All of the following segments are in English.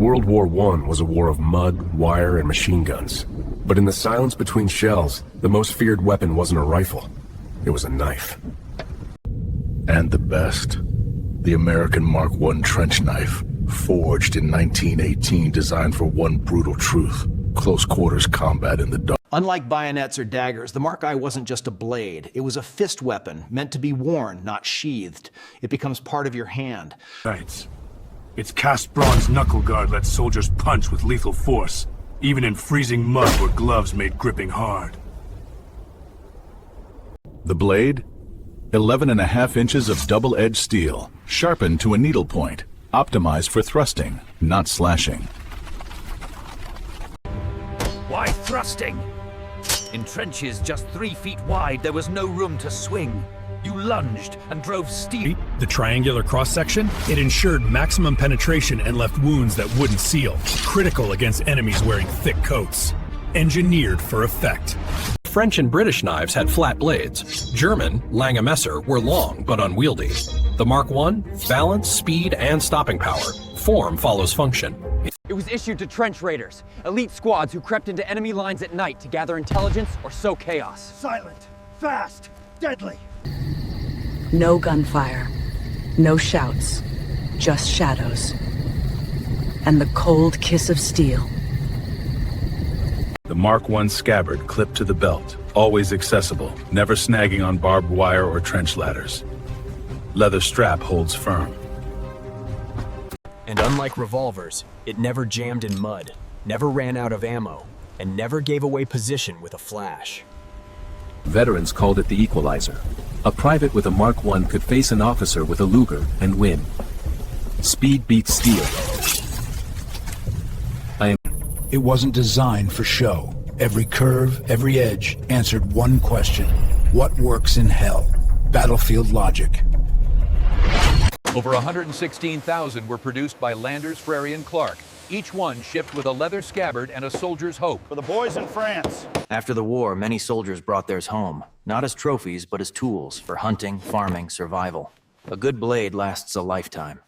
World War I was a war of mud, wire, and machine guns. But in the silence between shells, the most feared weapon wasn't a rifle. It was a knife. And the best. The American Mark I trench knife, forged in 1918, designed for one brutal truth: close quarters combat in the dark. Unlike bayonets or daggers, the Mark I wasn't just a blade. It was a fist weapon, meant to be worn, not sheathed. It becomes part of your hand. Knights. Its cast bronze knuckle guard lets soldiers punch with lethal force, even in freezing mud where gloves made gripping hard. The blade? 11.5 inches of double-edged steel, sharpened to a needlepoint, optimized for thrusting, not slashing. Why thrusting? In trenches just 3 feet wide, there was no room to swing. You lunged and drove steel. The triangular cross-section, it ensured maximum penetration and left wounds that wouldn't seal, critical against enemies wearing thick coats. Engineered for effect. French and British knives had flat blades. German, Lange Messer, were long but unwieldy. The Mark I, balance, speed, and stopping power. Form follows function. It was issued to trench raiders, elite squads who crept into enemy lines at night to gather intelligence or sow chaos. Silent, fast, deadly. No gunfire, no shouts, just shadows. And the cold kiss of steel. The Mark I scabbard clipped to the belt, always accessible, never snagging on barbed wire or trench ladders. Leather strap holds firm. And unlike revolvers, it never jammed in mud, never ran out of ammo, and never gave away position with a flash. Veterans called it the equalizer. A private with a Mark I could face an officer with a Luger and win. Speed beats steel. It wasn't designed for show. Every curve, every edge answered one question: what works in hell? Battlefield logic. Over 116,000 were produced by Landers, Frary, and Clark, each one shipped with a leather scabbard and a soldier's hope. For the boys in France. After the war, many soldiers brought theirs home, not as trophies, but as tools for hunting, farming, survival. A good blade lasts a lifetime.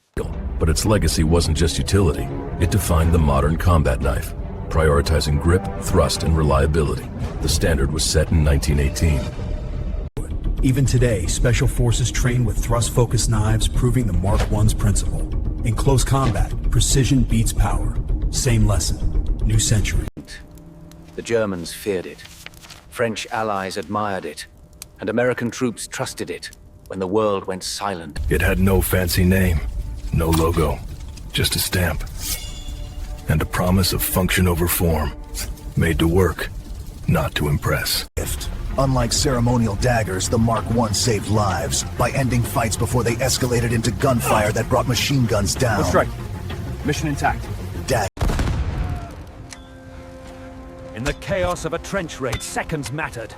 But its legacy wasn't just utility. It defined the modern combat knife, prioritizing grip, thrust, and reliability. The standard was set in 1918. Even today, Special Forces train with thrust-focused knives, proving the Mark I's principle. In close combat, precision beats power. Same lesson, new century. The Germans feared it. French allies admired it. And American troops trusted it when the world went silent. It had no fancy name, no logo, just a stamp. And a promise of function over form. Made to work, not to impress. Unlike ceremonial daggers, the Mark I saved lives by ending fights before they escalated into gunfire that brought machine guns down. Let's strike. Mission intact. In the chaos of a trench raid, seconds mattered.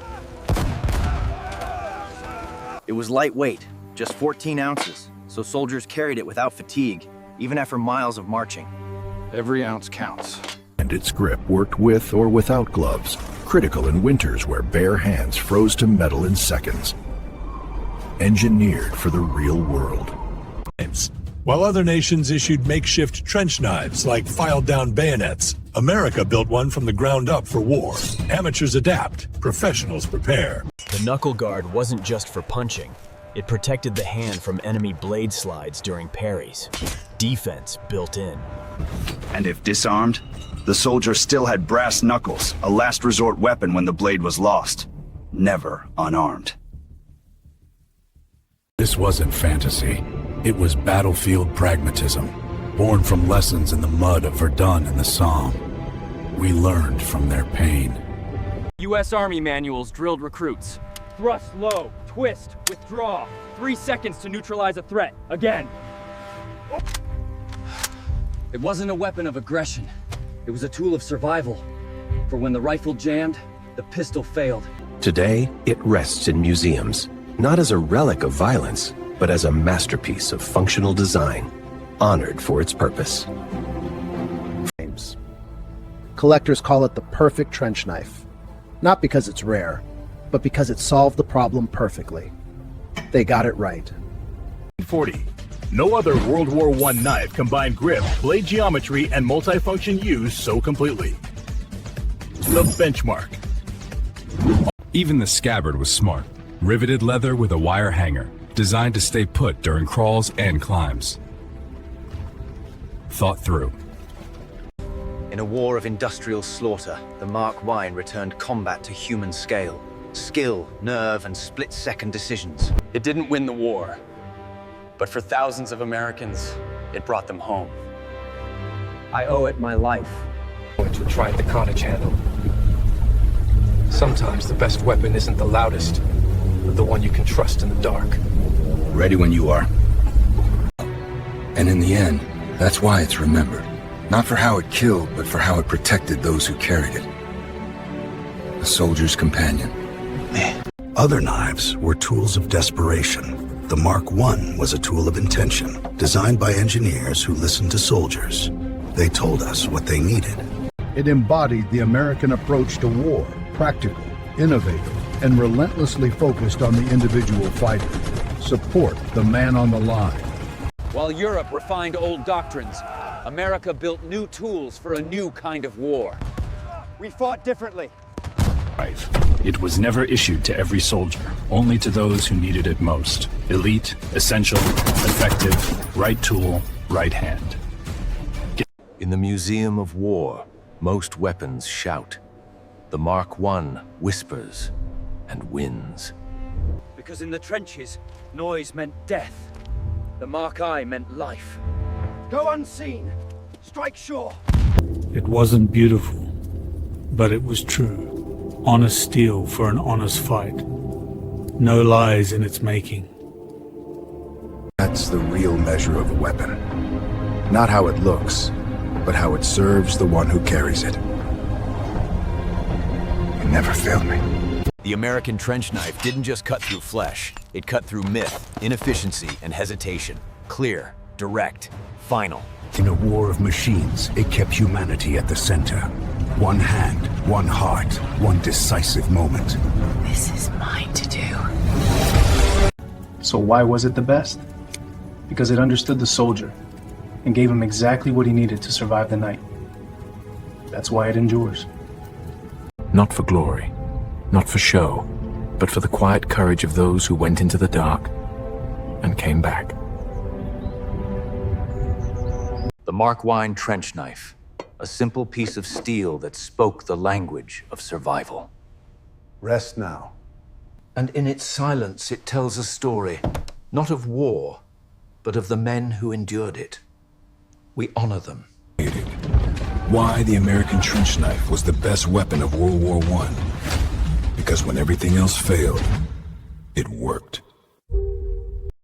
It was lightweight, just 14 ounces, so soldiers carried it without fatigue, even after miles of marching. Every ounce counts. And its grip worked with or without gloves, critical in winters where bare hands froze to metal in seconds. Engineered for the real world. While other nations issued makeshift trench knives like filed-down bayonets, America built one from the ground up for war. Amateurs adapt, professionals prepare. The knuckle guard wasn't just for punching. It protected the hand from enemy blade slides during parries. Defense built in. And if disarmed, the soldier still had brass knuckles, a last resort weapon when the blade was lost. Never unarmed. This wasn't fantasy. It was battlefield pragmatism, born from lessons in the mud of Verdun and the Somme. We learned from their pain. U.S. Army manuals drilled recruits. Thrust low, twist, withdraw. 3 seconds to neutralize a threat. Again. It wasn't a weapon of aggression. It was a tool of survival. For when the rifle jammed, the pistol failed. Today, it rests in museums, not as a relic of violence, but as a masterpiece of functional design, honored for its purpose. Collectors call it the perfect trench knife. Not because it's rare, but because it solved the problem perfectly. They got it right. 40. No other World War I knife combined grip, blade geometry, and multifunction used so completely. The Benchmark. Even the scabbard was smart. Riveted leather with a wire hanger, designed to stay put during crawls and climbs. Thought through. In a war of industrial slaughter, the Mark I returned combat to human scale. Skill, nerve, and split-second decisions. It didn't win the war, but for thousands of Americans, it brought them home. I owe it my life. To try the carnage handle. Sometimes the best weapon isn't the loudest, but the one you can trust in the dark. Ready when you are. And in the end, that's why it's remembered. Not for how it killed, but for how it protected those who carried it. A soldier's companion. Other knives were tools of desperation. The Mark I was a tool of intention, designed by engineers who listened to soldiers. They told us what they needed. It embodied the American approach to war, practical, innovative, and relentlessly focused on the individual fighter. Support the man on the line. While Europe refined old doctrines, America built new tools for a new kind of war. We fought differently. It was never issued to every soldier, only to those who needed it most. Elite, essential, effective, right tool, right hand. In the Museum of War, most weapons shout. The Mark I whispers and wins. Because in the trenches, noise meant death. The Mark I meant life. Go unseen. Strike sure. It wasn't beautiful, but it was true. Honest steel for an honest fight. No lies in its making. That's the real measure of a weapon. Not how it looks, but how it serves the one who carries it. It never failed me. The American trench knife didn't just cut through flesh. It cut through myth, inefficiency, and hesitation. Clear, direct, final. In a war of machines, it kept humanity at the center. One hand, one heart, one decisive moment. This is mine to do. So why was it the best? Because it understood the soldier and gave him exactly what he needed to survive the night. That's why it endures. Not for glory, not for show, but for the quiet courage of those who went into the dark and came back. The Mark I trench knife. A simple piece of steel that spoke the language of survival. Rest now. And in its silence, it tells a story, not of war, but of the men who endured it. We honor them. Why the American trench knife was the best weapon of World War I. Because when everything else failed, it worked.